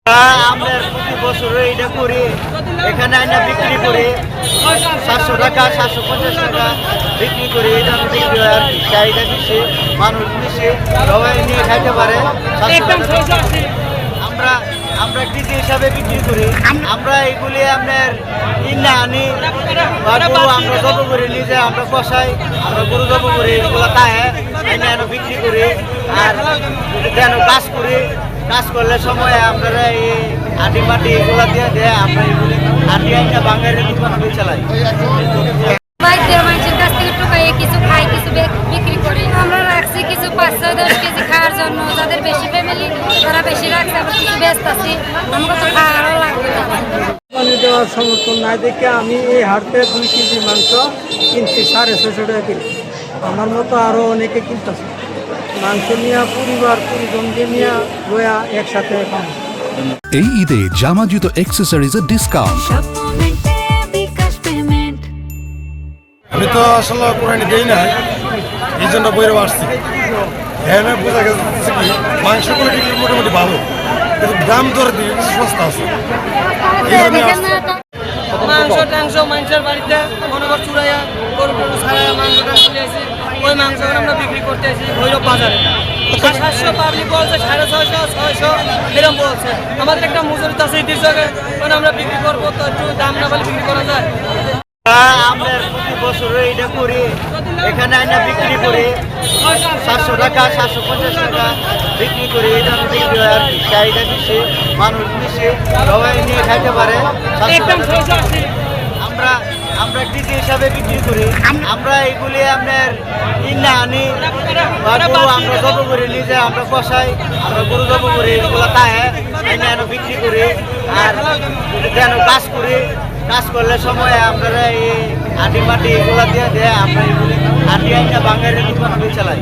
আমরা প্রতি বছর এটা করি, এখানে আইনা বিক্রি করি 700 টাকা 750 টাকা বিক্রি করি। এটা বিক্রি হয় আর কি, চাহিদা বেশি, মানুষ বেশি, সবাই নিয়ে খাইতে পারে। আমরা আমরা কেজি হিসাবে বিক্রি করি। আমরা এগুলি আপনার কিনে আনি, গরু আমরা জব করি, নিজে আমরা কষাই, আমরা গরু জব করি, এগুলো খায় এনে বিক্রি করি। আর যেন কাজ করি, কাজ করলে সময় আপনারা এই আটি মাটি এগুলো দিয়ে দেয়, আমরা এগুলি আটি আইনা বাঙালির দোকান চালাই। মানুষের কাছ থেকে টুকাইয়ে কিছু খাই, কিছু বিক্রি করি। আমরা রাখছি কিছু 5-10 কেজি খাওয়ার জন্য, যাদের বেশি ফ্যামিলি তারা বেশি রাখছে, আবার কিছু ব্যস্ত আছি, আমাকে তো খাওয়ারও লাগবে। কোরবানি দেওয়ার সমর্থন নাই দেখে আমি এই হাটে 2 কেজি মাংস কিনছি 650 টাকা কিলো। আমার মতো আরও অনেকে কিনতেছে মাংস নিয়ে, পরিবার পরিজনকে নিয়ে লয়া একসাথে খাবো। এই ঈদে জামা জুতো অ্যাক্সেসরিজের ডিসকাউন্ট। আমি তো আসলে কোরবানি দেই না, এই জন্য বইরে আসছি। এখানে বোঝা গেছে কি মাংসগুলো বিক্রি মোটামুটি ভালো, কিন্তু দাম দর দিয়ে সস্তা আছে। মাংস মানুষের বাড়িতে মনে কর চুড়াইয়া গরু গরু ছাড়াইয়া মাংস টাংস নিয়ে আসি, ওই মাংস আমরা বিক্রি করতে আসি ভৈরব বাজারে। 700 পাবলিক বলছে, 650 600 এরকম বলছে। আমাদের একটা মজুরিতে আছে ঈদের জায়গায়, মানে আমরা বিক্রি করবো, তো একটু দাম না বলে বিক্রি করা যায়। আমরা প্রতি বছর এটা করি, এখানে আইনা বিক্রি করি 700 টাকা 750 টাকা বিক্রি করি। এটা বিক্রি হয় আর কি, চাহিদা বেশি, মানুষ বেশি, সবাই নিয়ে খাইতে পারে। আমরা আমরা কেজি হিসাবে বিক্রি করি। আমরা এগুলি আপনার কিনে আনি, গরু আমরা জব করি, নিজে আমরা কষাই, আমরা গরু জব করি, এগুলো খায় এনে বিক্রি করি। আর যেন কাজ করি, কাজ করলে সময় আপনারা এই আটি মাটি এগুলো দিয়ে দেয়, আমরা এগুলি আটি আইনা বাঙালির দোকান চালাই।